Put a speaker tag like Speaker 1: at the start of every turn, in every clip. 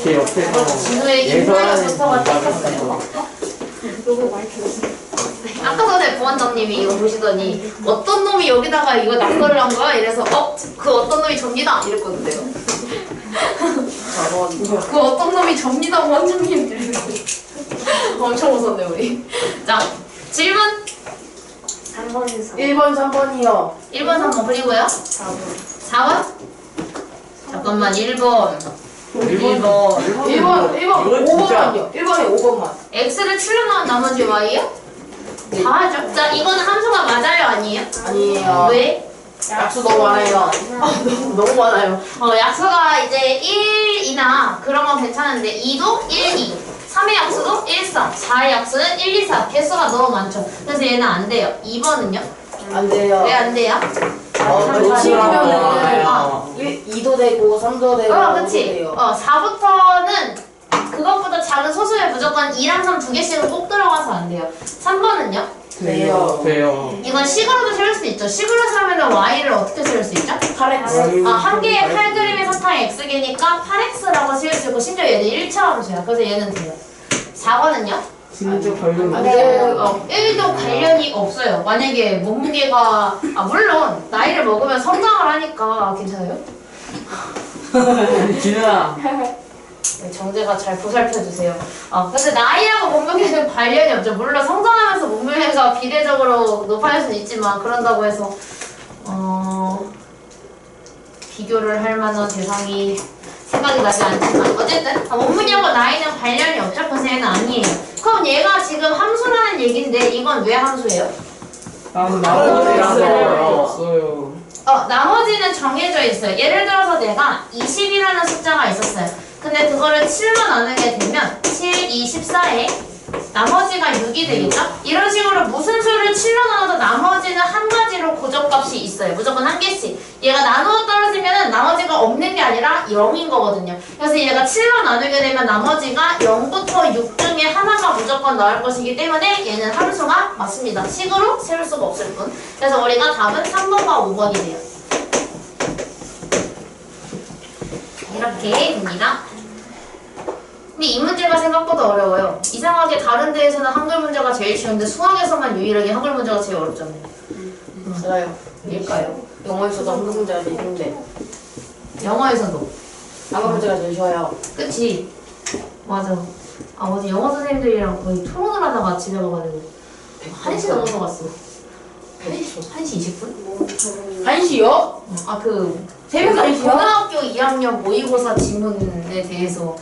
Speaker 1: 제 옆에서
Speaker 2: 진우의 인물부터가 뜯겼어요. 아까 전에 부원장님이 이거 보시더니 어떤 놈이 여기다가 이거 낙서를 한 거야? 이래서 그 어떤 놈이 접니다 이랬거든요. 그 어떤 놈이 접니다 부원장님. 엄청 웃었네 우리. 자 질문
Speaker 3: 3번에서
Speaker 4: 1번, 3번이요.
Speaker 2: 1번 3번 그리고요 4번? 잠깐만 1번
Speaker 4: 5번만요. 1번에 5번만.
Speaker 2: X를 7로 나온 나머지 Y요? 다 하죠. 자 이거는 함수가 맞아요 아니에요?
Speaker 4: 아니에요.
Speaker 2: 왜?
Speaker 4: 약수 너무 많아요. 너무 많아요.
Speaker 2: 약수가 이제 1이나 그런 건 괜찮은데 2도 1, 2 3의 약수도 1, 3 4의 약수는 1, 2, 4 개수가 너무 많죠. 그래서 얘는 안 돼요. 2번은요?
Speaker 4: 안 돼요.
Speaker 2: 왜 안 돼요?
Speaker 4: 치우면은 2도 되고 3도 되고 5도
Speaker 2: 그치.
Speaker 4: 돼요.
Speaker 2: 4부터는 그것보다 작은 소수에 무조건 2랑 3 두 개씩은 꼭 들어가서 안 돼요. 3번은요?
Speaker 4: 돼요.
Speaker 1: 돼요.
Speaker 2: 이건 식으로도 세울 수 있죠. 식으로 세우면 Y를 어떻게 세울 수 있죠?
Speaker 4: 8x.
Speaker 2: 한 개의 8그림의 사탕이 X개니까 8X라고 세울 수 있고 심지어 얘는 1차로 세요. 그래서 얘는 돼요. 4번은요?
Speaker 1: 진짜 관련
Speaker 4: 안
Speaker 1: 없어요.
Speaker 4: 돼요.
Speaker 2: 1도 관련이 없어요. 만약에 몸무게가 물론 나이를 먹으면 성장을 하니까 괜찮아요?
Speaker 1: 진우야.
Speaker 2: 네, 정재가 잘 보살펴주세요. 근데 나이하고 몸무게는 관련이 없죠. 물론 성장하면서 몸무게가 비례적으로 높아질 수는 있지만 그런다고 해서 비교를 할 만한 대상이 생각이 나지 않지만 어쨌든 몸무게하고 나이는 관련이 없죠. 그래서 얘는 아니에요. 그럼 얘가 지금 함수라는 얘기인데 이건 왜 함수예요?
Speaker 1: 나머지라서 없어요.
Speaker 2: 나머지는 정해져 있어요. 예를 들어서 내가 20이라는 숫자가 있었어요. 근데 그거를 7로 나누게 되면 7, 2, 14에 나머지가 6이 되겠죠? 이런 식으로 무슨 수를 7로 나눠도 나머지는 한 가지로 고정값이 있어요. 무조건 한 개씩. 얘가 나누어 떨어지면 나머지가 없는 게 아니라 0인 거거든요. 그래서 얘가 7로 나누게 되면 나머지가 0부터 6 중에 하나가 무조건 나올 것이기 때문에 얘는 함수가 맞습니다. 식으로 세울 수가 없을 뿐. 그래서 우리가 답은 3번과 5번이 돼요. 이렇게 됩니다. 근데 이 문제가 생각보다 어려워요. 이상하게 다른 데에서는 한글 문제가 제일 쉬운데 수학에서만 유일하게 한글 문제가 제일 어렵잖아요.
Speaker 4: 맞아요.
Speaker 2: 왜일까요?
Speaker 4: 영어에서도 한글 문제가 제일 힘든데
Speaker 2: 영어에서도.
Speaker 4: 한글 문제가 제일 쉬워요.
Speaker 2: 그치? 맞아. 어제 영어 선생님들이랑 거의 토론을 하다가 집에 가가지고 1시 넘어서 갔어. 1시 20분?
Speaker 4: 1시요?
Speaker 2: 새벽 1시요?
Speaker 4: 그
Speaker 2: 고등학교 2학년 모의고사 지문에 대해서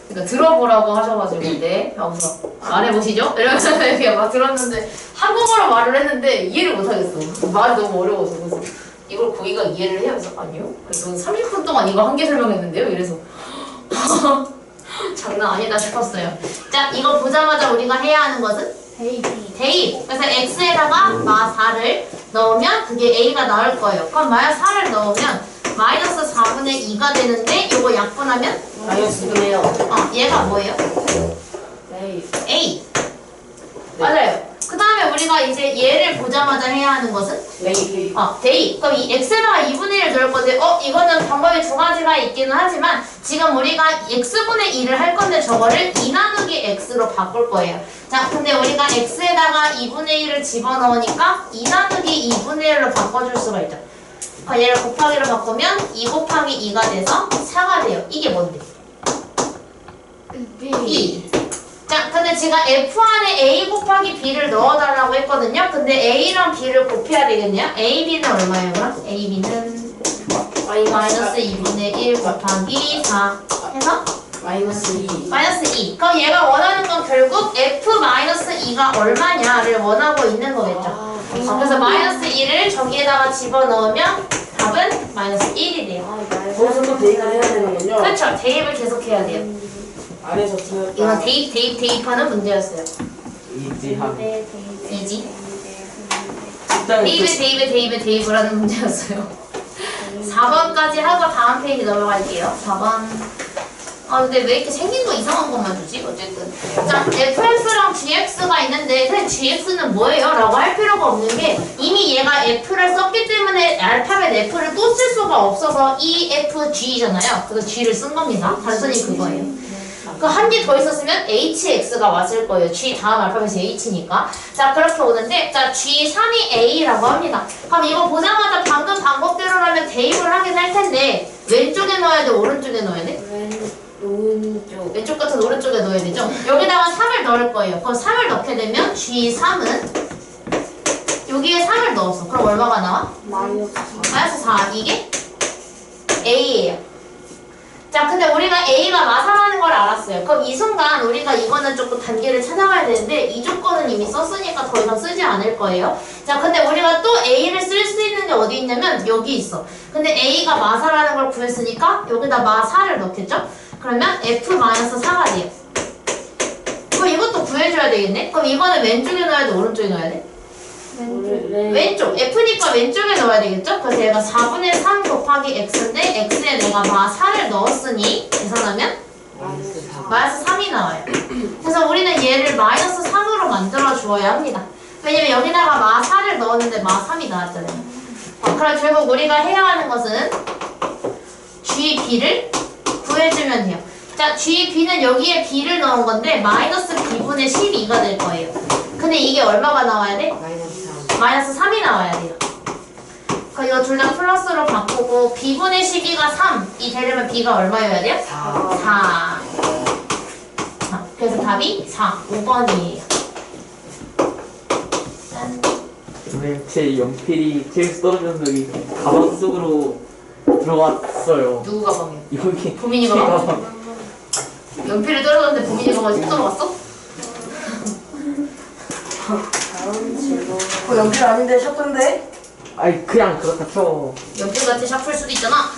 Speaker 2: 그러니까 들어보라고 하셔가지고 네 하고서 말해보시죠? 이러면서 이렇게 막 들었는데 한국어로 말을 했는데 이해를 못하겠어. 말이 너무 어려워서. 그래서 이걸 고의가 이해를 해요? 그래서 아니요. 그래서 30분 동안 이거 한 개 설명했는데요? 이래서 장난 아니다 싶었어요. 자, 이거 보자마자 우리가 해야 하는 것은 대입. 그래서 x에다가 -4를 넣으면 그게 a가 나올 거예요. 그럼 -4를 넣으면 마이너스 4분의 2가 되는데 이거 약분하면
Speaker 4: 마이너스네요.
Speaker 2: 얘가 뭐예요? A. 맞아요. 그 다음에 우리가 이제 얘를 보자마자 해야 하는 것은 대입. 그럼 이 x에다가 2분의 1을 넣을 건데 이거는 방법이 두 가지가 있기는 하지만 지금 우리가 x분의 2를 할 건데 저거를 2 나누기 x로 바꿀 거예요. 자, 근데 우리가 x에다가 2분의 1을 집어넣으니까 2 나누기 2분의 1로 바꿔줄 수가 있죠. 얘를 곱하기로 바꾸면 2 곱하기 2가 돼서 4가 돼요. 이게 뭔데? B. 자, 근데 제가 F 안에 A 곱하기 B를 넣어달라고 했거든요. 근데 A랑 B를 곱해야 되겠네요. A, B는 얼마예요, 그럼? A, B는 마이너스 2분의 1 곱하기 4 해서
Speaker 4: 마이너스 2.
Speaker 2: 마이너스 2. 그럼 얘가 원하는 건 결국 F 마이너스 2가 얼마냐를 원하고 있는 거겠죠. 그래서 마이너스 2를 저기에다가 집어넣으면 답은 마이너스 1이 돼요.
Speaker 4: 거기서 또 대입을 해야 되는군요.
Speaker 2: 그렇죠. 대입을 계속 해야 돼요.
Speaker 4: 아래서 틀렸다.
Speaker 2: 이건 대입하는 문제였어요.
Speaker 1: 이지함.
Speaker 2: 이지.
Speaker 1: 직장에
Speaker 2: 대입을 하는 문제였어요. 4번까지 하고 다음 페이지 넘어갈게요. 4번. 아 근데 왜 이렇게 생긴 거 이상한 것만 주지? 어쨌든 자 fx랑 gx가 있는데 근데 gx는 뭐예요? 라고 할 필요가 없는 게 이미 얘가 f를 썼기 때문에 알파벳 f를 또 쓸 수가 없어서 efg잖아요. 그래서 g를 쓴 겁니다. 단순히 그거예요. 그 한 개 더 있었으면 hx가 왔을 거예요. g 다음 알파벳이 h니까. 자 그렇게 오는데 자 g3이 a라고 합니다. 그럼 이거 보자마자 방금 방법대로라면 대입을 하긴 할 텐데 왼쪽에 넣어야 돼? 오른쪽에 넣어야 돼?
Speaker 3: 오른쪽.
Speaker 2: 왼쪽 같은 오른쪽에 넣어야 되죠? 여기다가 3을 넣을 거예요. 그럼 3을 넣게 되면 G3은 여기에 3을 넣었어. 그럼 얼마가 나와?
Speaker 3: 마이너스
Speaker 2: 마이너스 4. 이게 A예요. 자, 근데 우리가 A가 마사라는 걸 알았어요. 그럼 이 순간 우리가 이거는 조금 단계를 찾아가야 되는데 이 조건은 이미 썼으니까 더 이상 쓰지 않을 거예요. 자, 근데 우리가 또 A를 쓸 수 있는 게 어디 있냐면 여기 있어. 근데 A가 마사라는 걸 구했으니까 여기다 마사를 넣겠죠? 그러면 F-4가 돼요. 그럼 이것도 구해줘야 되겠네? 그럼 이거는 왼쪽에 넣어야 돼? 오른쪽에 넣어야 돼? 왼쪽. F니까 왼쪽에 넣어야 되겠죠? 그래서 얘가 4분의 3 곱하기 X인데 X에 내가 마4를 넣었으니 계산하면 마이너스 3이 나와요. 그래서 우리는 얘를 마이너스 3으로 만들어 주어야 합니다. 왜냐면 여기다가 마4를 넣었는데 마3이 나왔잖아요. 그럼 결국 우리가 해야 하는 것은 GB를 구해주면 돼요. 자, GB는 여기에 B를 넣은 건데 마이너스 B분의 12가 될 거예요. 근데 이게 얼마가 나와야 돼? 마이너스 3이 나와야 돼요. 그럼 이거 둘 다 플러스로 바꾸고 B분의 12가 3이 되려면 B가 얼마여야 돼요? 4. 그래서 답이 4, 5번이에요. 짠.
Speaker 1: 선생님 제 연필이 TX 떨어져서 여기 가방 속으로 들어갔어요.
Speaker 2: 누구 가방이요?
Speaker 1: 여기
Speaker 2: 보민이
Speaker 1: 제
Speaker 2: 가방? 연필이 떨어졌는데 보민이 가방이 쏙 들어갔어?
Speaker 4: 연필 아닌데 샷건데?
Speaker 1: 아이 그냥 그렇다 쳐.
Speaker 2: 연필같이 샤프일 수도 있잖아.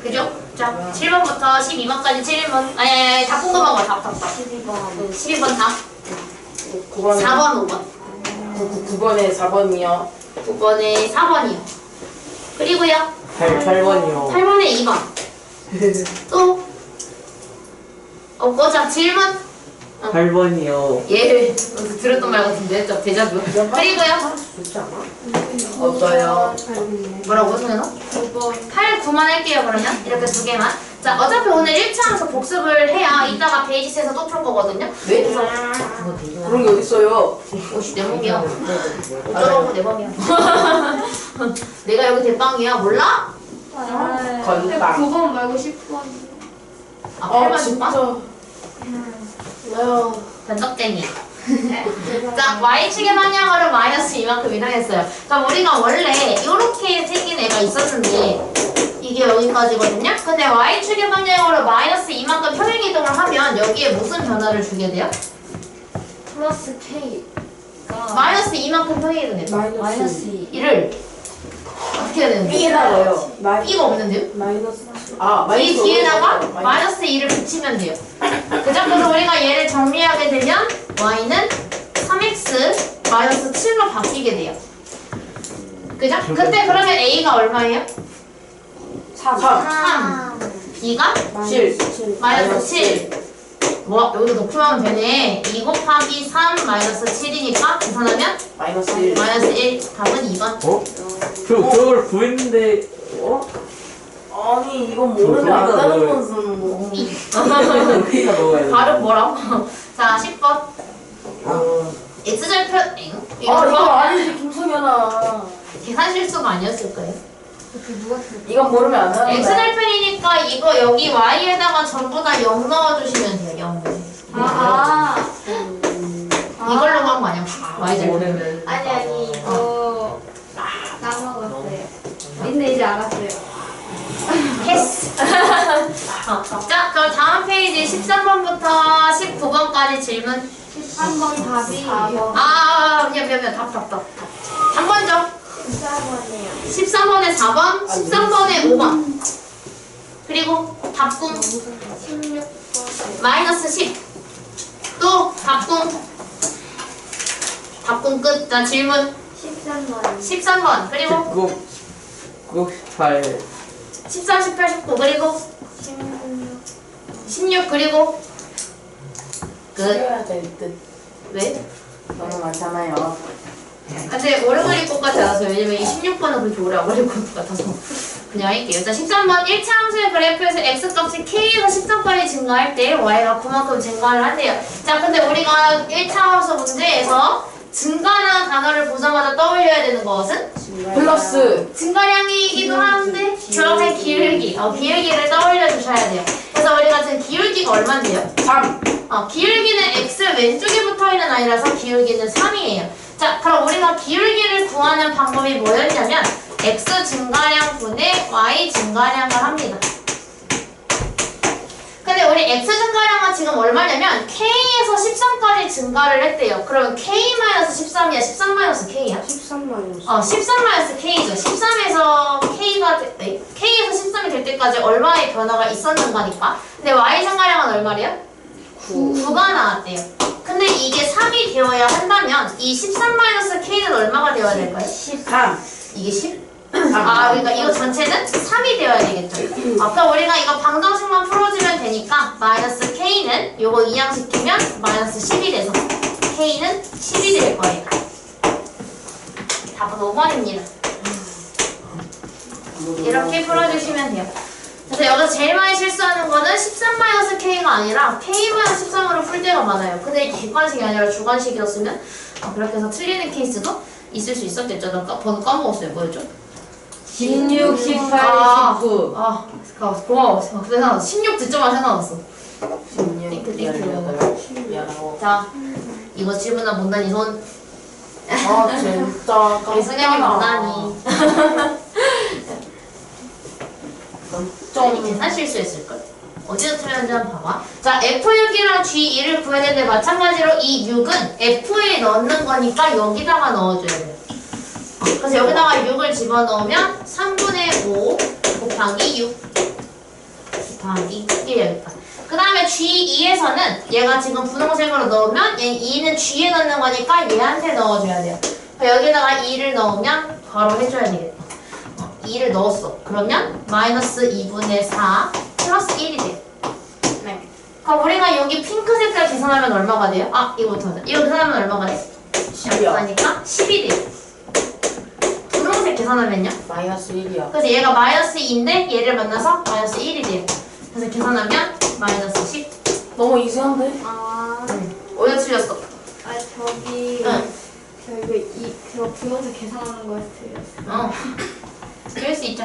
Speaker 2: 그죠? 자, 7번부터 12번까지 7번. 아니, 답 본거만 봐. 답.
Speaker 3: 12번.
Speaker 2: 12번 답.
Speaker 4: 9번.
Speaker 2: 4번, 5번.
Speaker 4: 9번에 4번이요.
Speaker 2: 9번에 4번이요. 그리고요.
Speaker 1: 8번이요.
Speaker 2: 8번에 2번. 또. 자, 질문.
Speaker 1: 8번이요.
Speaker 2: 예. 들었던 말 같은데. 저 대자뷰. 그리고요.
Speaker 4: 좋지 않아? 없어요.
Speaker 2: 뭐라고 성현아?
Speaker 3: 9번.
Speaker 2: 8, 9만 할게요 그러면 이렇게 두 개만. 자 어차피 오늘 1차에서 복습을 해야 이따가 베이지스에서 또 풀 거거든요.
Speaker 4: 네?
Speaker 2: 그래서
Speaker 4: 그런 게 어딨어요?
Speaker 2: 오씨 내 몸이야. 어쩌라고 내 몸이야. 내가 여기 대빵이야 몰라?
Speaker 4: 건빵.
Speaker 3: 9번 말고 10번.
Speaker 2: 아 8번
Speaker 4: 진짜.
Speaker 2: 대빵?
Speaker 4: 아유.
Speaker 2: 변덕쟁이. 자 Y축의 방향으로 마이너스 이만큼 이동했어요. 그럼 우리가 원래 이렇게 생긴 애가 있었는데 이게 여기까지거든요. 근데 Y축의 방향으로 마이너스 이만큼 평행 이동을 하면 여기에 무슨 변화를 주게 돼요?
Speaker 3: 플러스 K.
Speaker 2: 마이너스 이만큼 평행 이동했죠.
Speaker 3: 마이너스 2.
Speaker 2: 이를 어떻게 해야 되는데?
Speaker 4: B에다 넣어요.
Speaker 2: B가 없는데요?
Speaker 3: 마이너스
Speaker 4: 아,
Speaker 2: 이 뒤에다가 마이너스 2를 붙이면 돼요. 그죠? 그래서 우리가 얘를 정리하게 되면 Y는 3x 마이너스 7로 바뀌게 돼요. 그죠? 그때 그러면 A가 얼마예요?
Speaker 4: 3.
Speaker 2: 3. B가
Speaker 4: 7.
Speaker 2: 마이너스 7. 뭐 여기도 높이면 되네. 2 곱하기 3 마이너스 7이니까 계산하면
Speaker 4: 마이너스 1.
Speaker 2: 마이너스 1. 답은 2번.
Speaker 1: 어? 그걸 구했는데 어?
Speaker 4: 아니, 이건 모르면 안
Speaker 1: 저기다
Speaker 4: 되는
Speaker 1: 넣어요.
Speaker 4: 것은 뭐.
Speaker 1: 여기다 넣어야 돼.
Speaker 2: 발음 뭐라고? 자 10번. X절표
Speaker 4: 아, 이거 아니지, 김성현아.
Speaker 2: 계산 실수가 아니었을 거예요.
Speaker 4: 이건 모르면 안 되는 거야.
Speaker 2: X절편이니까 이거 여기 Y에다가 전부 다 0 넣어주시면 돼요. 0. 이걸로 한 거 아니야? Y절편.
Speaker 3: 아니 이거 까먹었어요. 근데 이제 알았어요.
Speaker 2: 패스. 자, 그럼 다음 페이지 13번부터 19번까지 질문.
Speaker 3: 13번 답이 4번.
Speaker 2: 미안. 답. 잠깐죠.
Speaker 3: 14번이에요.
Speaker 2: 13번에 4번, 13번에 5번. 그리고 답궁
Speaker 3: 16번.
Speaker 2: 마이너스 10. 또 답궁. 답궁 끝. 자, 질문
Speaker 3: 13번.
Speaker 2: 13번. 그리고
Speaker 1: 19, 18,
Speaker 2: 13, 18, 19. 그리고
Speaker 3: 16.
Speaker 2: 16 그리고 끝.
Speaker 4: 쉬어야 될 듯.
Speaker 2: 왜?
Speaker 4: 너무 많잖아요.
Speaker 2: 근데 오래 걸릴 것 같지 않아서 왜냐면 이 16번은 그렇게 오래 안 걸릴 것 같아서 그냥 할게요. 자 13번 1차 함수의 그래프에서 x값이 k에서 10점까지 증가할 때 y가 그만큼 증가를 한대요. 자 근데 우리가 1차 함수 문제에서 증가라는 단어를 보자마자 떠올려야 되는 것은
Speaker 4: 플러스.
Speaker 2: 증가량이기도 하는데 정확히 기울기 기울기를 떠올려 주셔야 돼요. 그래서 우리가 지금 기울기가 얼마인데요?
Speaker 4: 3.
Speaker 2: 기울기는 x 왼쪽에 붙어있는 아이라서 기울기는 3이에요. 자 그럼 우리가 기울기를 구하는 방법이 뭐였냐면 x 증가량 분의 y 증가량을 합니다. 근데 우리 x 증가량은 지금 얼마냐면 k에서 13까지 증가를 했대요. 그러면 k-13이야 13-k야?
Speaker 3: 13마이너스.
Speaker 2: 13-k죠. 13에서 k에서 13이 될 때까지 얼마의 변화가 있었는가니까. 근데 y 증가량은 얼마래요? 9가 나왔대요. 근데 이게 3이 되어야 한다면 이 13-k는 얼마가 되어야 될까요?
Speaker 4: 3.
Speaker 2: 이게 10? 그러니까 이거 전체는 3이 되어야 되겠죠. 아까 우리가 이거 방정식만 풀어주면 되니까 마이너스 k는 요거 이항시키면 마이너스 10이 돼서 k는 10이 될 거예요. 답은 5번입니다. 이렇게 풀어주시면 돼요. 그래서 여기서 제일 많이 실수하는 거는 13-k가 아니라 k-13으로 풀 때가 많아요. 근데 이게 객관식이 아니라 주관식이었으면 그렇게 해서 틀리는 케이스도 있을 수 있었겠죠. 나 번호 까먹었어요. 뭐였죠?
Speaker 4: 16, 18, 19.
Speaker 2: 고마워. 그래서 16 득점만 생각났어.
Speaker 4: 16,
Speaker 2: 땡큐,
Speaker 4: 18, 19.
Speaker 2: 자, 이거 질문나 못다니 손.
Speaker 4: 진짜.
Speaker 2: 우리 승현이 못다니. 좀 계산 실수했을걸? 어디서 틀렸는지 한번 봐봐. 자, F6이랑 G2를 구해야 되는데 마찬가지로 이 6은 F에 넣는 거니까 여기다가 넣어줘야 돼요. 그래서 여기다가 6을 집어넣으면 3분의 5 곱하기 6 곱하기 1이야겠다. 그 다음에 G2에서는 얘가 지금 분홍색으로 넣으면 얘 2는 G에 넣는 거니까 얘한테 넣어줘야 돼요. 여기다가 2를 넣으면 바로 해줘야 되겠다. 2를 넣었어. 그러면 마이너스 2분의 4 플러스 1이 돼요. 네. 그럼 우리가 여기 핑크 색깔 계산하면 얼마가 돼요? 이거부터 하자. 이거 계산하면 얼마가 돼?
Speaker 4: 10이야.
Speaker 2: 그러니까 10이 돼요. 분홍색 계산하면요?
Speaker 4: 마이너스 1이야.
Speaker 2: 그래서 얘가 마이너스 2인데 얘를 만나서 마이너스 1이 돼요. 그래서 계산하면 마이너스 10.
Speaker 4: 너무 이상한데?
Speaker 2: 어디다 틀렸어?
Speaker 3: 저기
Speaker 2: 응.
Speaker 3: 그거 분홍색 계산하는 거에서 틀렸어.
Speaker 2: 그럴 수 있죠.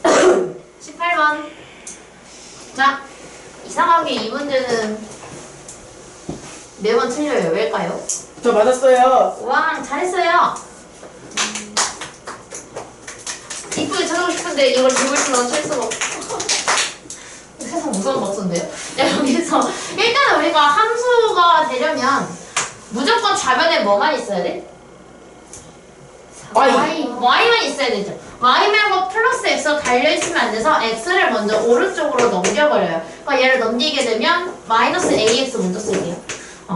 Speaker 2: 18번. 자, 이상하게 이 문제는 매번 틀려요. 왜일까요?
Speaker 4: 저 맞았어요.
Speaker 2: 와, 잘했어요. 이쁘게 찾아오고 싶은데 이걸 들고 있으면 칠 수가 없어. 세상 무서운 박스인데요? 야, 여기서 일단 우리가 함수가 되려면 무조건 좌변에 뭐만 있어야 돼? y만 있어야 되죠. y 말고 플러스 x가 달려있으면 안 돼서 x를 먼저 오른쪽으로 넘겨버려요. 그러니까 얘를 넘기게 되면 마이너스 ax 먼저 쓸게요.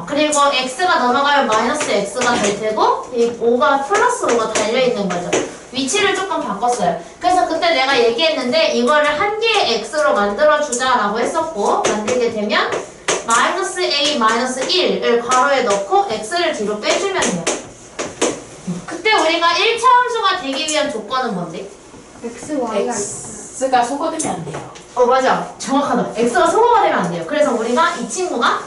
Speaker 2: 그리고 x가 넘어가면 마이너스 x가 될 테고 이 5가 플러스 5가 달려있는 거죠. 위치를 조금 바꿨어요. 그래서 그때 내가 얘기했는데 이거를 한 개의 x로 만들어주자 라고 했었고 만들게 되면 마이너스 a 마이너스 1을 괄호에 넣고 x를 뒤로 빼주면 돼요. 그때 우리가 1차 함수가 되기 위한 조건은 뭔데?
Speaker 3: X, Y가
Speaker 4: X가 소거되면 안 돼요.
Speaker 2: 맞아. 정확하다. x가 소거가 되면 안 돼요. 그래서 우리가 이 친구가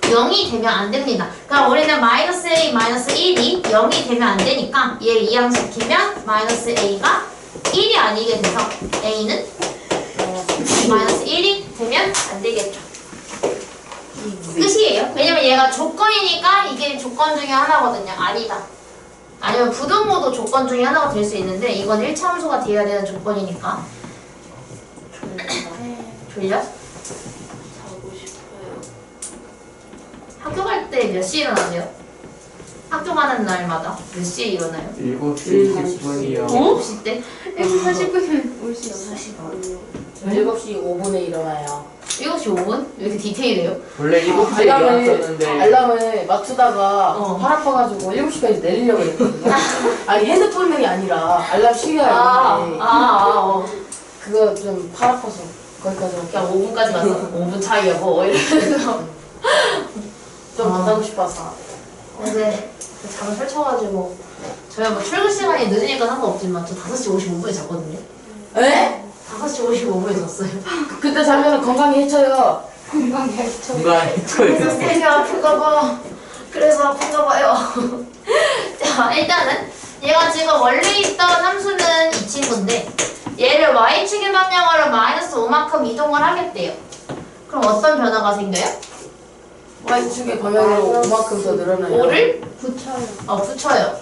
Speaker 2: 0이 되면 안 됩니다. 그럼 우리는 마이너스 a 마이너스 1이 0이 되면 안 되니까 얘를 이항시키면 마이너스 a가 1이 아니게 돼서 a는 마이너스 1이 되면 안 되겠죠. 끝이에요. 왜냐면 얘가 조건이니까 이게 조건 중에 하나거든요. 아니다. 아니면 부등호도 조건 중에 하나가 될 수 있는데 이건 1차 함수가 되어야 되는 조건이니까. 졸려?
Speaker 4: 자고 싶어요.
Speaker 2: 학교 갈 때 몇 시에 일어나세요? 학교 가는 날마다 몇 시에 일어나요?
Speaker 1: 7시 40분이요.
Speaker 2: 7시 때?
Speaker 3: 49분 올 수 있어.
Speaker 4: 7시 5분에 일어나요.
Speaker 2: 7시 5분? 왜 이렇게 디테일해요?
Speaker 1: 원래 7시에 일어났었는데
Speaker 4: 알람을 맞추다가
Speaker 2: 어.
Speaker 4: 팔 아파가지고 7시까지 내리려고 했거든요. 아니 핸드폰이 아니라 알람 시계가 있는데 그거 좀 팔 아파서 거기까지
Speaker 2: 그냥 5분까지 갔어. 5분 차이야 뭐 이러면서
Speaker 4: 좀더 자고 싶어서.
Speaker 2: 어제 잠을 설쳐가지고 저희 뭐 출근 시간이 늦으니까 상관없지만 저 5시 55분에 잤거든요.
Speaker 4: 에?
Speaker 2: 5시 55분에 잤어요.
Speaker 4: 그때 자면 건강에 해쳐요.
Speaker 3: 건강에 저
Speaker 1: 뭔가
Speaker 2: 그래서 되게 아픈가 봐. 그래서 아픈가 봐요. 자, 일단은 얘가 지금 원래 있던 함수는 이 친구인데 얘를 y축의 방향으로 마이너스 5만큼 이동을 하겠대요. 그럼 어떤 변화가 생겨요?
Speaker 4: Y축의 방향으로 5만큼 더 늘어나요.
Speaker 2: 5를
Speaker 3: 붙여요.
Speaker 2: 붙여요.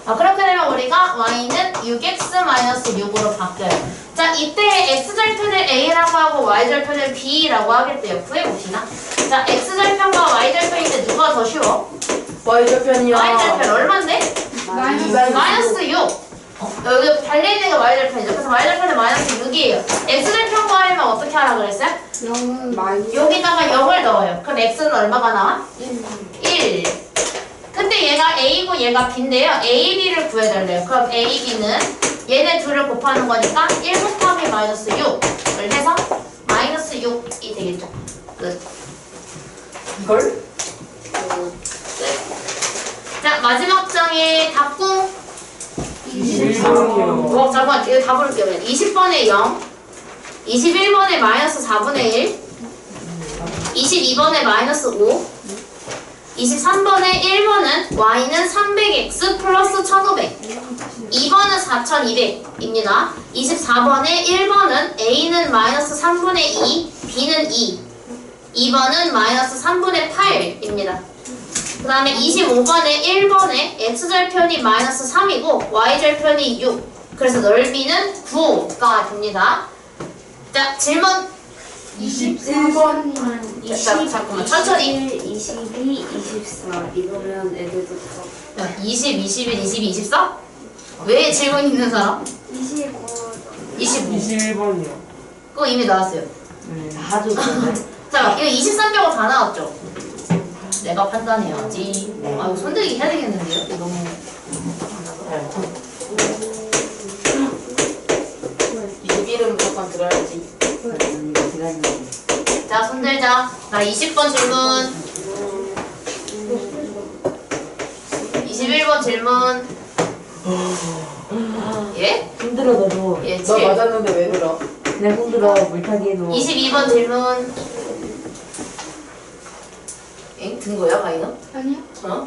Speaker 2: 그렇게 되면 우리가 y는 6x-6으로 바뀌어요. 자, 이때 x절편을 a라고 하고 y절편을 b라고 하겠대요. 구해봅시다. 자, x절편과 y절편인데 누가 더 쉬워?
Speaker 4: Y절편이요.
Speaker 2: y절편 얼만데? 마이너스 6. 여기 달려있는 게 y절편이죠. 그래서 y절편은 마이너스 6이에요. x절편 구하려면 어떻게 하라 그랬어요?
Speaker 3: 0은 마이너스
Speaker 2: 여기다가 0을 넣어요. 그럼 x는 얼마가 나와? 1. 근데 얘가 a고 얘가 b인데요. a, b를 구해달래요. 그럼 a, b는 얘네 둘을 곱하는 거니까 1 곱하기 마이너스 6을 해서 마이너스 6이 되겠죠. 끝.
Speaker 4: 이걸?
Speaker 2: 끝. 자, 마지막 장에 답구
Speaker 1: 21번이요.
Speaker 2: 잠깐만, 이거 다 볼게요. 20번에 0, 21번에 마이너스 4분의 1, 22번에 마이너스 5, 23번에 1번은 y는 300x 플러스 1500, 2번은 4200입니다. 24번에 1번은 a는 마이너스 3분의 2, b는 2, 2번은 마이너스 3분의 8입니다. 그 다음에 25번에 1번에 x절편이 마이너스 3이고 y절편이 6. 그래서 넓이는 9가 됩니다. 자, 질문.
Speaker 3: 24번
Speaker 2: 잠깐만, 천천히.
Speaker 5: 22, 24 이거면 애들도 다
Speaker 2: 20, 21, 22, 24? 왜 질문 있는 사람?
Speaker 3: 25
Speaker 2: 25.
Speaker 1: 21번이요.
Speaker 2: 그거 이미 나왔어요.
Speaker 4: 아주 그러네.
Speaker 2: 자, 이거 23벽으로 다 나왔죠? 내가 판단해야지. 아, 이거 손들기 해야 되겠는데요? 이거 너무.
Speaker 4: 21은 무조건 들어야지.
Speaker 2: 자, 손들자. 자, 20번 질문. 21번 질문. 예?
Speaker 6: 힘들어 너도.
Speaker 2: 예,
Speaker 4: 너
Speaker 2: 7.
Speaker 4: 맞았는데 왜 들어?
Speaker 6: 그냥 힘들어 물타기에도.
Speaker 2: 22번 질문. 엥? 든 거야, 가이너?
Speaker 3: 아니요?
Speaker 2: 어?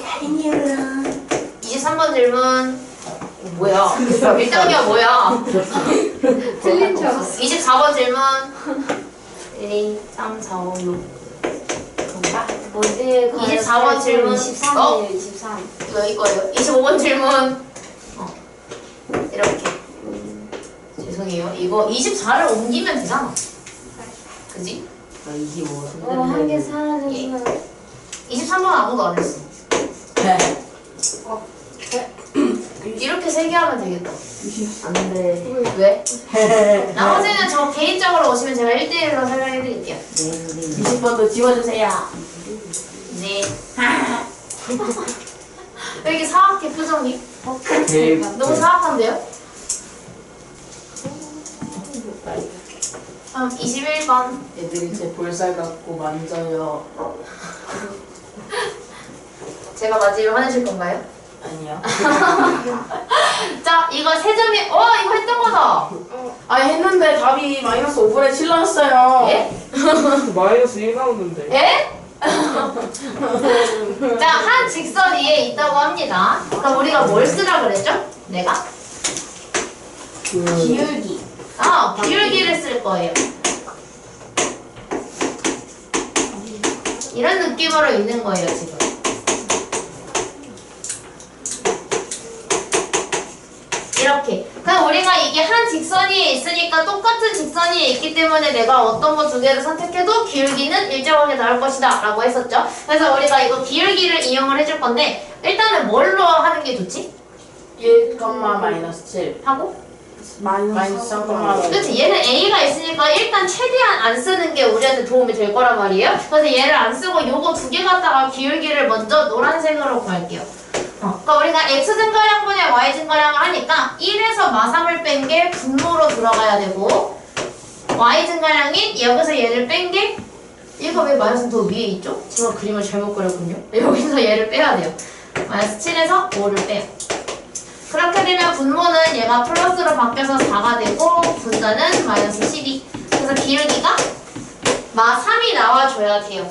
Speaker 2: 23번 질문. 뭐야? 1단계가 뭐야?
Speaker 3: 틀린 줄 알았어.
Speaker 2: 24번 질문. 1, 2, 3, 4, 5, 6. 그런가?
Speaker 5: 어디에
Speaker 2: 24번 질문.
Speaker 5: 23이에요 23
Speaker 2: 이거 이거예요. 25번 질문. 이렇게. 죄송해요. 이거 24를 옮기면 되잖아. 그지?
Speaker 6: 25.
Speaker 5: 한 개 사라졌어요
Speaker 2: 23번 아무도 안 했어. 이렇게 세 개 하면 되겠다.
Speaker 6: 안돼.
Speaker 2: 왜? 나머지는 저 개인적으로 오시면 제가 1대1로 설명해 드릴게요.
Speaker 6: 네 선생님.
Speaker 4: 20번도 지워주세요.
Speaker 2: 네. 왜 이렇게 사악해 표정이?
Speaker 1: 네.
Speaker 2: 너무 사악한데요? 21번.
Speaker 4: 애들이 제 볼살 갖고 만져요.
Speaker 2: 제가 맞으면 화내실 건가요?
Speaker 4: 아니요.
Speaker 2: 자, 이거 세 점이, 이거 했던 거다!
Speaker 4: 아니 했는데 답이 마이너스 5분의 7 나왔어요.
Speaker 2: 예?
Speaker 1: 마이너스 1 나오는데.
Speaker 2: 예? 자, 한 직선 위에 있다고 합니다. 그럼 우리가 뭘 쓰라 그랬죠? 내가?
Speaker 3: 기울기.
Speaker 2: 기울기를 쓸 거예요. 이런 느낌으로 있는 거예요, 지금. 이렇게. 그럼 우리가 이게 한 직선 위에 있으니까 똑같은 직선 위에 있기 때문에 내가 어떤 거 두 개를 선택해도 기울기는 일정하게 나올 것이다 라고 했었죠. 그래서 우리가 이거 기울기를 이용을 해줄 건데 일단은 뭘로 하는 게 좋지?
Speaker 4: 1, 마이너스 7
Speaker 2: 하고?
Speaker 4: 마이너스 3,
Speaker 2: 그치? 얘는 A가 있으니까 일단 최대한 안 쓰는 게 우리한테 도움이 될 거란 말이에요. 그래서 얘를 안 쓰고 요거 두 개 갖다가 기울기를 먼저 노란색으로 구할게요. 그러니까 우리가 x 증가량분의 y 증가량을 하니까 1에서 마삼을 뺀 게 분모로 들어가야 되고 y 증가량인 여기서 얘를 뺀 게 얘가 왜 마이너스 더 위에 있죠? 제가 그림을 잘못 그렸군요. 여기서 얘를 빼야 돼요. 마이너스 7에서 5를 빼요. 그렇게 되면 분모는 얘가 플러스로 바뀌어서 4가 되고 분자는 마이너스 12. 그래서 기울기가 마 3이 나와줘야 돼요.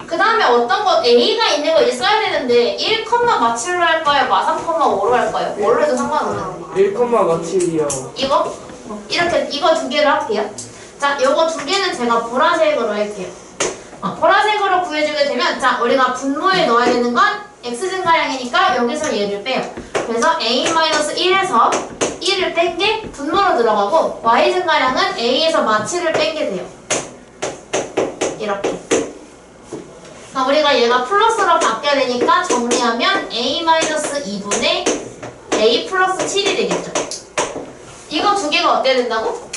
Speaker 2: 그 다음에 어떤 거 A가 있는 거 이제 써야 되는데 1, 마 7로 할 거예요? 마 3, 5로 할 거예요? 뭘로 해도 상관없는데
Speaker 4: 1,7이요.
Speaker 2: 이거? 이렇게 이거 두 개를 할게요. 자, 요거 두 개는 제가 보라색으로 할게요. 보라색으로 구해주게 되면 자, 우리가 분모에 넣어야 되는 건 x 증가량이니까 여기서 얘를 빼요. 그래서 a-1에서 1을 뺀 게 분모로 들어가고 y 증가량은 a에서 마 7을 뺀 게 돼요. 이렇게. 그러니까 우리가 얘가 플러스로 바뀌어야 되니까 정리하면 a-2분의 a 플러스 7이 되겠죠. 이거 두 개가 어때야 된다고?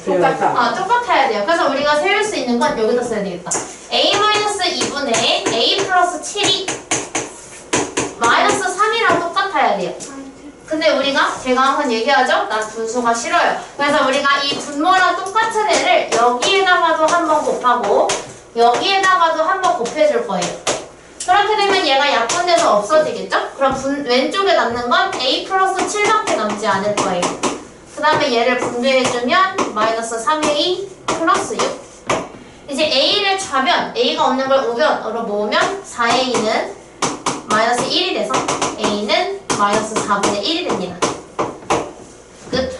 Speaker 4: 똑같아.
Speaker 2: 똑같아야 돼요. 그래서 우리가 세울 수 있는 건 여기다 써야 되겠다. a-2분의 a 플러스 7이 마이너스 3이랑 똑같아야 돼요. 근데 우리가 제가 항상 얘기하죠? 난 분수가 싫어요. 그래서 우리가 이 분모랑 똑같은 애를 여기에다가도 한번 곱하고 여기에다가도 한번 곱해줄 거예요. 그렇게 되면 얘가 약분돼서 없어지겠죠? 그럼 왼쪽에 남는 건 a 플러스 7밖에 남지 않을 거예요. 그 다음에 얘를 분배해주면 마이너스 3a 플러스 6. 이제 a를 좌변, a가 없는 걸 우변으로 모으면 4a는 마이너스 1이 돼서 a는 마이너스 4분의 1이 됩니다. 끝.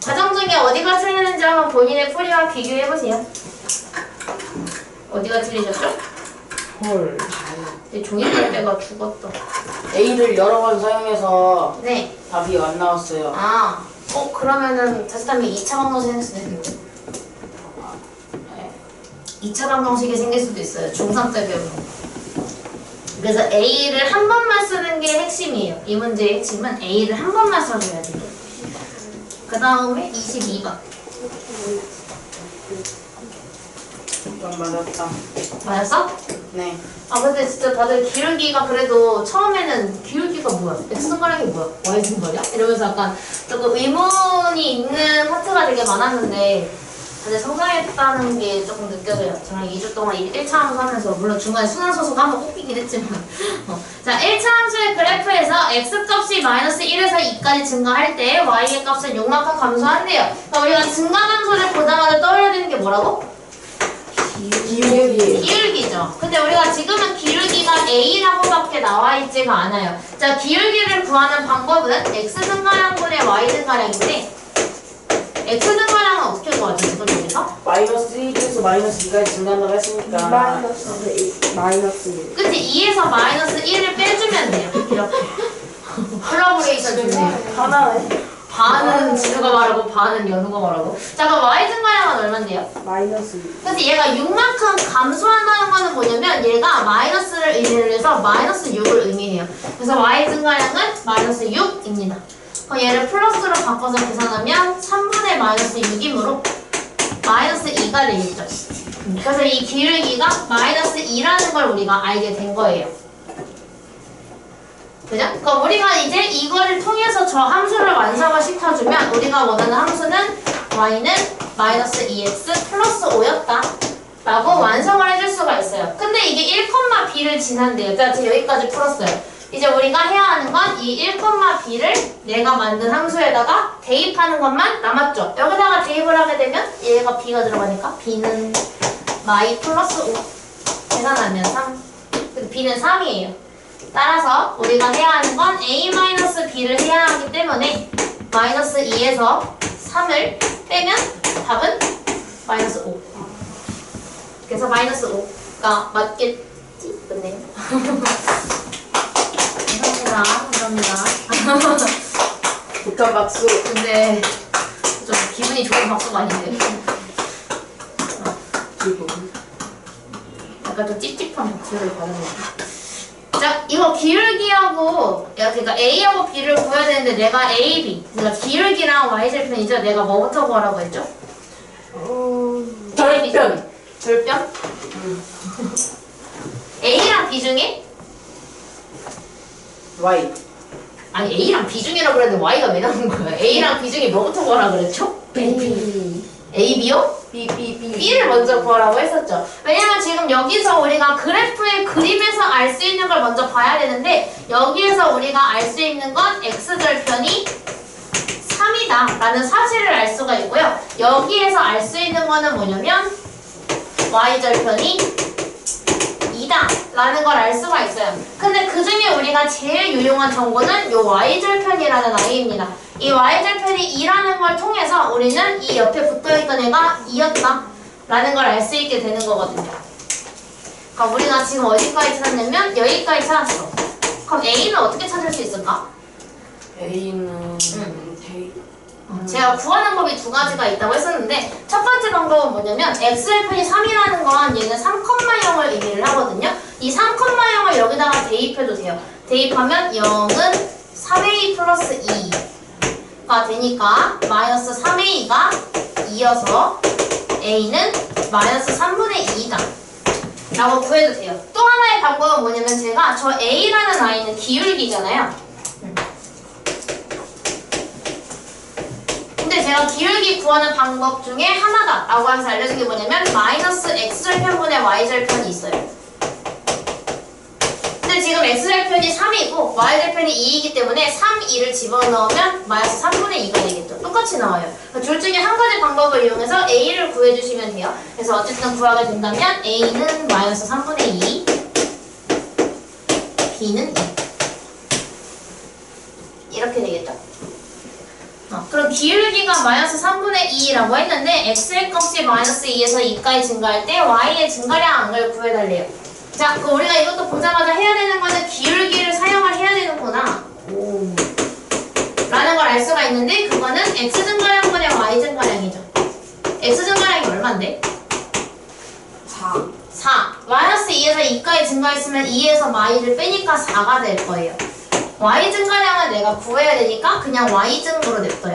Speaker 2: 과정 중에 어디가 틀리는지 한번 본인의 풀이와 비교해보세요. 어디가 틀리셨죠?
Speaker 4: 헐.
Speaker 2: 내 종이빨대가 죽었다.
Speaker 4: A를 여러 번 사용해서
Speaker 2: 네.
Speaker 4: 답이 안 나왔어요.
Speaker 2: 그러면은 다시 하면 2차 방정식 생길 수도 있는데. 2차 방정식이 생길 수도 있어요. 중3 때 배우는. 그래서 A를 한 번만 쓰는 게 핵심이에요. 이 문제의 핵심은 A를 한 번만 써줘야 돼요. 그 다음에 22번.
Speaker 4: 이건 맞았다.
Speaker 2: 맞았어?
Speaker 4: 네.
Speaker 2: 근데 진짜 다들 기울기가 그래도 처음에는 기울기가 뭐야? X승가량이 뭐야? Y승가량? 이러면서 약간 조금 의문이 있는 파트가 되게 많았는데 다들 성장했다는 게 조금 느껴져요. 저랑 2주 동안 1차 함수 하면서 물론 중간에 순환소수가 한번 꼽히긴 했지만 자, 1차 함수의 그래프에서 X값이 마이너스 1에서 2까지 증가할 때 Y의 값은 6만큼 감소한대요. 그러니까 우리가 증가함수를 보자마자 떠올려야 되는 게 뭐라고? 기울기죠. 근데 우리가 지금은 기울기가 A라고밖에 나와있지가 않아요. 자, 기울기를 구하는 방법은 X증가량분의 Y증가량인데 X증가량은 어떻게 구하죠? 지금 여기서?
Speaker 4: 마이너스 1에서 마이너스 2까지 증가한다고 했으니까
Speaker 3: 마이너스 1.
Speaker 2: 그치? 2에서 마이너스 1을 빼주면 돼요. 이렇게. 콜라보레이션 좋네요.
Speaker 4: 하나네.
Speaker 2: 반은 진우가 말하고 반은 연우가 말하고. 자, 그럼 Y증가량은 얼만데요?
Speaker 3: 마이너스 1.
Speaker 2: 그래서 얘가 6만큼 감소한다는 거는 뭐냐면 얘가 마이너스를 의미를 해서 마이너스 6을 의미해요. 그래서 Y 증가량은 마이너스 6입니다. 그럼 얘를 플러스로 바꿔서 계산하면 3분의 마이너스 6이므로 마이너스 2가 되겠죠. 그래서 이 기울기가 마이너스 2라는 걸 우리가 알게 된 거예요. 그죠? 그럼 우리가 이제 이거를 통해서 저 함수를 완성을 시켜주면 우리가 원하는 함수는 y는 마이너스 2x 플러스 5였다 라고 완성을 해줄 수가 있어요. 근데 이게 1,b를 지난대요. 자, 제가 여기까지 풀었어요. 이제 우리가 해야 하는 건 이 1,b를 내가 만든 함수에다가 대입하는 것만 남았죠. 여기다가 대입을 하게 되면 얘가 b가 들어가니까 b는 마이 플러스 5 계산하면 3 그래서 b는 3이에요. 따라서 우리가 해야 하는 건 a-b를 해야 하기 때문에 마이너스 2에서 3을 빼면 답은 마이너스 5. 그래서 마이너스 5가 맞겠지? 맞네요. 감사합니다.
Speaker 4: 북한 박수.
Speaker 2: 근데 좀 기분이 좋은 박수가 아닌데. 약간 좀 찝찝한 박수를 받는 거. 자, 이거 기울기하고 그러니까 A하고 B를 구해야 되는데 내가 A, B 그러니까 기울기랑 Y절편이죠. 내가 뭐부터 구하라고 했죠?
Speaker 4: 절편.
Speaker 2: 절편? A랑 B 중에?
Speaker 4: Y.
Speaker 2: 아니 A랑 B 중이라고 그랬는데 Y가 왜 나오는 거야? A랑 B 중에 뭐부터 구하라 그랬죠?
Speaker 5: A
Speaker 2: A, B요? B를 먼저 구하라고 했었죠. 왜냐면 지금 여기서 우리가 그래프의 그림에서 알 수 있는 걸 먼저 봐야 되는데 여기에서 우리가 알 수 있는 건 x절편이 3이다 라는 사실을 알 수가 있고요. 여기에서 알 수 있는 거는 뭐냐면 y절편이 2다 라는 걸 알 수가 있어요. 근데 그 중에 우리가 제일 유용한 정보는 이 y절편이라는 아이입니다. 이 y절편이 2라는 걸 통해서 우리는 이 옆에 붙어있던 애가 2였다 라는 걸 알 수 있게 되는 거거든요. 그럼 우리가 지금 어디까지 찾았냐면 여기까지 찾았어. 그럼 A는 어떻게 찾을 수 있을까?
Speaker 4: A는
Speaker 2: 제가 구하는 법이 두 가지가 있다고 했었는데 첫 번째 방법은 뭐냐면 x절편이 3이라는 건 얘는 3,0을 의미를 하거든요. 이 3,0을 여기다가 대입해도 돼요. 대입하면 0은 3a 플러스 2가 되니까 마이너스 3a가 2여서 a는 마이너스 3분의 2다 라고 구해도 돼요. 또 하나의 방법은 뭐냐면 제가 저 a라는 아이는 기울기잖아요. 근데 제가 기울기 구하는 방법 중에 하나다 라고 해서 알려준 게 뭐냐면 마이너스 x절편분의 y절편이 있어요. 근데 지금 x절편이 3이고 y절편이 2이기 때문에 3, 2를 집어넣으면 마이너스 3분의 2가 되겠죠. 똑같이 나와요. 둘 중에 한 가지 방법을 이용해서 a를 구해주시면 돼요. 그래서 어쨌든 구하게 된다면 a는 마이너스 3분의 2, b는 2 이렇게 되겠죠. 그럼 기울기가 마이너스 3분의 2라고 했는데 x의 값이 마이너스 2에서 2까지 증가할 때 y의 증가량을 구해달래요. 자, 그럼 우리가 이것도 보자마자 해야 되는 거는 기울기를 사용을 해야 되는구나 라는 걸 알 수가 있는데 그거는 x 증가량분의 y 증가량이죠. x 증가량이 얼만데? 4. 마이너스 2에서 2까지 증가했으면 2에서 y를 빼니까 4가 될 거예요. y 증가량은 내가 구해야 되니까 그냥 y 증으로 냅둬요.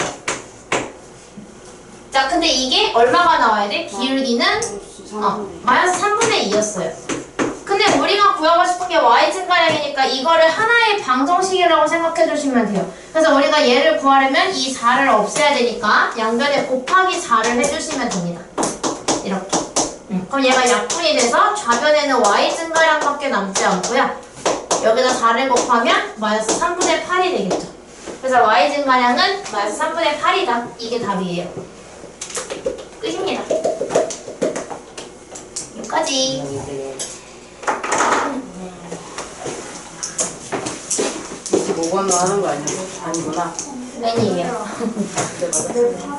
Speaker 2: 자, 근데 이게 얼마가 나와야 돼? 기울기는 마이너스 3분의 2였어요. 근데 우리가 구하고 싶은 게 y 증가량이니까 이거를 하나의 방정식이라고 생각해 주시면 돼요. 그래서 우리가 얘를 구하려면 이 4를 없애야 되니까 양변에 곱하기 4를 해주시면 됩니다. 이렇게. 그럼 얘가 약분이 돼서 좌변에는 y 증가량밖에 남지 않고요. 여기다 4를 곱하면 마이너스 3분의 8이 되겠죠. 그래서 y 증가량은 마이너스 3분의 8이다. 이게 답이에요. 끝입니다. 여기까지.
Speaker 4: 25번도 하는 거 아니야? 아니구나.
Speaker 2: 아니에요.
Speaker 4: 네, 맞아.